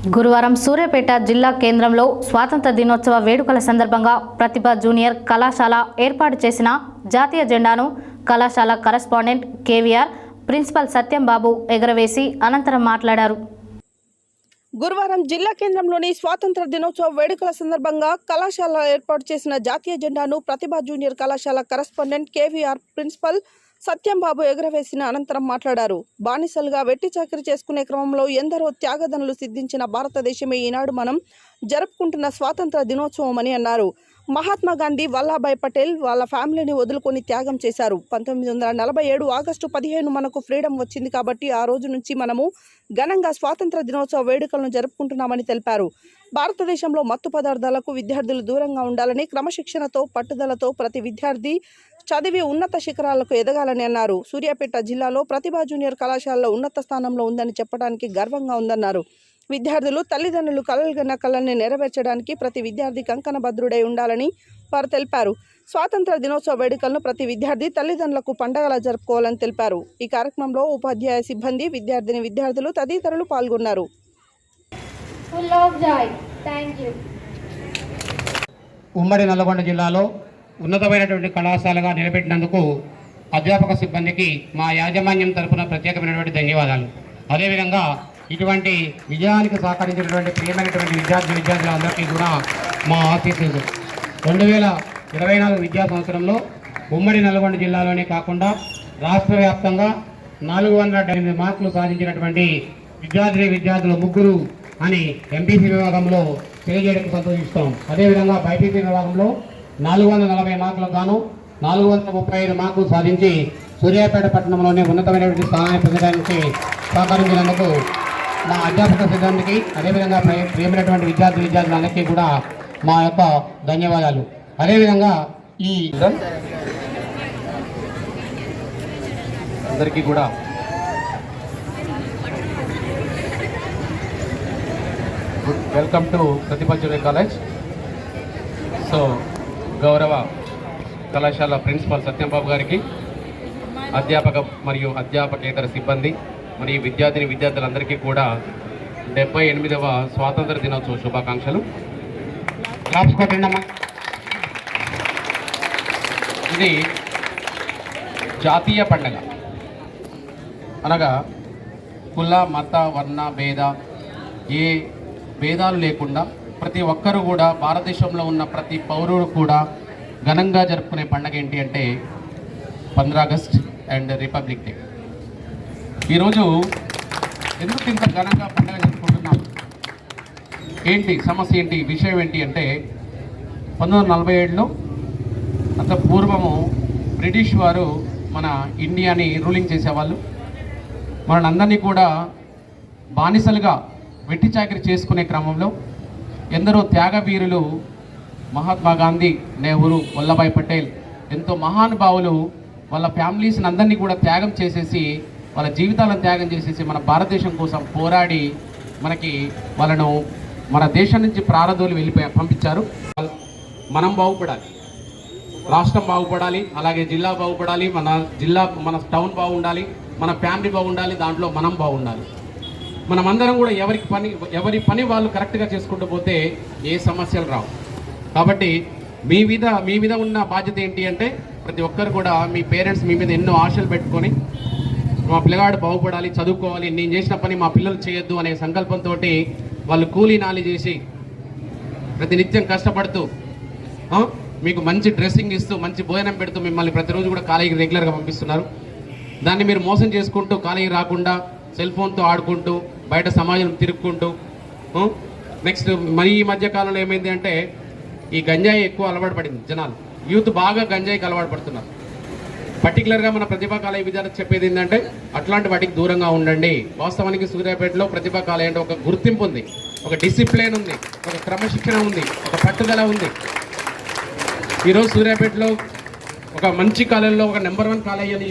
గురువారం సూర్యాపేట జిల్లా కేంద్రంలో స్వాతంత్ర దినోత్సవ వేడుకల సందర్భంగా ప్రతిభ జూనియర్ కళాశాల ఏర్పాటు చేసిన జాతీయ జెండాను కళాశాల కరెస్పాండెంట్ కేవీఆర్ ప్రిన్సిపల్ సత్యం బాబు ఎగరవేసి అనంతరం మాట్లాడారు. గురువారం జిల్లా కేంద్రంలోని స్వాతంత్ర దినోత్సవ వేడుకల సందర్భంగా కళాశాల ఏర్పాటు చేసిన జాతీయ జెండాను ప్రతిభ జూనియర్ కళాశాల కరెస్పాండెంట్ కేవీఆర్ ప్రిన్సిపల్ సత్యం బాబు ఎగరవేసిన అనంతరం మాట్లాడారు. బానిసలుగా వెట్టి చాకిరీ చేసుకునే క్రమంలో ఎందరో త్యాగదనులు సిద్ధించిన భారతదేశమే ఈనాడు మనం జరుపుకుంటున్న స్వాతంత్ర దినోత్సవం అని అన్నారు. మహాత్మా గాంధీ, వల్లభాయ్ పటేల్ వాళ్ళ ఫ్యామిలీని వదులుకొని త్యాగం చేశారు. 1947 ఆగస్టు 15 మనకు ఫ్రీడమ్ వచ్చింది కాబట్టి ఆ రోజు నుంచి మనము ఘనంగా స్వాతంత్ర దినోత్సవ వేడుకలను జరుపుకుంటున్నామని తెలిపారు. భారతదేశంలో మత్తు పదార్థాలకు విద్యార్థులు దూరంగా ఉండాలని, క్రమశిక్షణతో పట్టుదలతో ప్రతి విద్యార్థి చదివి ఉన్నత శిఖరాలకు ఎదగాలని అన్నారు. సూర్యాపేట జిల్లాలో ప్రతిభ జూనియర్ కళాశాలలో ఉన్నత స్థానంలో ఉందని చెప్పడానికి గర్వంగా ఉందన్నారు. విద్యార్థులు తల్లిదండ్రులు కలలుగన్న కళల్ని నెరవేర్చడానికి ప్రతి విద్యార్థి కంకణబద్ధుడై ఉండాలని వారు తెలిపారు. స్వాతంత్ర దినోత్సవ వేడుకలను ప్రతి విద్యార్థి తల్లిదండ్రులకు పండగలా జరుపుకోవాలని తెలిపారు. ఈ కార్యక్రమంలో ఉపాధ్యాయ సిబ్బంది, విద్యార్థులు తదితరులు పాల్గొన్నారు. ఉమ్మడి నల్లగొండ జిల్లాలో ఉన్నతమైనటువంటి కళాశాలగా నిలబెట్టినందుకు అధ్యాపక సిబ్బందికి మా యాజమాన్యం తరఫున ప్రత్యేకమైనటువంటి ధన్యవాదాలు. అదేవిధంగా ఇటువంటి విజయానికి సహకరించినటువంటి ప్రియమైనటువంటి విద్యార్థులందరికీ కూడా మా ఆశీస్సులు. 2024 విద్యా సంవత్సరంలో ఉమ్మడి నల్గొండ జిల్లాలోనే కాకుండా రాష్ట్ర వ్యాప్తంగా 478 మార్కులు సాధించినటువంటి విద్యార్థులు ముగ్గురు అని ఎంపీసీ విభాగంలో తెలియజేయడానికి సంతోషిస్తాం. అదేవిధంగా బైపీసీ విభాగంలో 440 మార్కులకు గాను 435 మార్కులు సాధించి సూర్యాపేట పట్టణంలోనే ఉన్నతమైనటువంటి స్థానాన్ని పొందడానికి సహకరించినందుకు మా అధ్యాపక సిబ్బందికి, అదేవిధంగా ప్రియమైనటువంటి విద్యార్థులందరికీ కూడా మా యొక్క ధన్యవాదాలు. అదేవిధంగా ఈ అందరికీ కూడా welcome to Pratibha junior college. So గౌరవ కళాశాల ప్రిన్సిపల్ సత్యంబాబు గారికి, అధ్యాపక మరియు అధ్యాపకేతర సిబ్బంది మరియు విద్యార్థులందరికీ కూడా 78వ స్వాతంత్ర దినోత్సవ శుభాకాంక్షలు. క్లాప్స్ కొట్టండమ్మా. ఇది జాతీయ పండగ అనగా కుల, మత, వర్ణ భేద ఏ భేదాలు లేకుండా ప్రతి ఒక్కరూ కూడా భారతదేశంలో ఉన్న ప్రతి పౌరుడు కూడా ఘనంగా జరుపుకునే పండుగ ఏంటి అంటే 15 ఆగస్ట్ అండ్ రిపబ్లిక్ డే. ఈరోజు ఎందుకు ఇంత ఘనంగా పండుగ జరుపుకుంటున్నాం, ఏంటి సమస్య ఏంటి, విషయం ఏంటి అంటే 1947లో అంత పూర్వము బ్రిటిష్ వారు మన ఇండియాని రూలింగ్ చేసేవాళ్ళు. మనందరినీ కూడా బానిసలుగా వెట్టి చాకిరీ చేసుకునే క్రమంలో ఎందరో త్యాగవీరులు మహాత్మా గాంధీ, నెహ్రూ, వల్లభాయ్ పటేల్ ఎంతో మహానుభావులు వాళ్ళ ఫ్యామిలీస్ని అందరినీ కూడా త్యాగం చేసేసి, వాళ్ళ జీవితాలను త్యాగం చేసేసి మన భారతదేశం కోసం పోరాడి మనకి వాళ్ళను మన దేశం నుంచి ప్రారంభంలో పంపించారు. మనం బాగుపడాలి, రాష్ట్రం బాగుపడాలి, అలాగే జిల్లా బాగుపడాలి, మన టౌన్ బాగుండాలి, మన ఫ్యామిలీ బాగుండాలి, దాంట్లో మనం బాగుండాలి. మనమందరం కూడా ఎవరి పని వాళ్ళు కరెక్ట్గా చేసుకుంటూ పోతే ఏ సమస్యలు రావు. కాబట్టి మీ మీద ఉన్న బాధ్యత ఏంటి అంటే ప్రతి ఒక్కరు కూడా మీ పేరెంట్స్ మీ మీద ఎన్నో ఆశలు పెట్టుకొని మా పిల్లగాడు బాగుపడాలి, చదువుకోవాలి, నేను చేసిన పని మా పిల్లలు చేయొద్దు అనే సంకల్పంతో వాళ్ళు కూలీ నాలి చేసి ప్రతినిత్యం కష్టపడుతూ మీకు మంచి డ్రెస్సింగ్ ఇస్తూ మంచి భోజనం పెడుతూ మిమ్మల్ని ప్రతిరోజు కూడా కాలేజీకి రెగ్యులర్గా పంపిస్తున్నారు. దాన్ని మీరు మోసం చేసుకుంటూ కాలేజీ రాకుండా సెల్ ఫోన్తో ఆడుకుంటూ బయట సమాజం తిరుక్కుంటూ నెక్స్ట్ మరి ఈ మధ్య కాలంలో ఏమైంది అంటే ఈ గంజాయి ఎక్కువ అలవాటు పడింది. జనాలు యూత్ బాగా గంజాయికి అలవాటు పడుతున్నారు. పర్టికులర్గా మన ప్రతిభా కాలేయ విద్యార్థి చెప్పేది ఏంటంటే అట్లాంటి వాటికి దూరంగా ఉండండి. వాస్తవానికి సూర్యాపేటలో ప్రతిభా కాలేయ అంటే ఒక గుర్తింపు ఉంది, ఒక డిసిప్లిన్ ఉంది, ఒక క్రమశిక్షణ ఉంది, ఒక పట్టుదల ఉంది. ఈరోజు సూర్యాపేటలో ఒక మంచి కాలేజీలో ఒక నెంబర్ 1 కాలేజ్ అని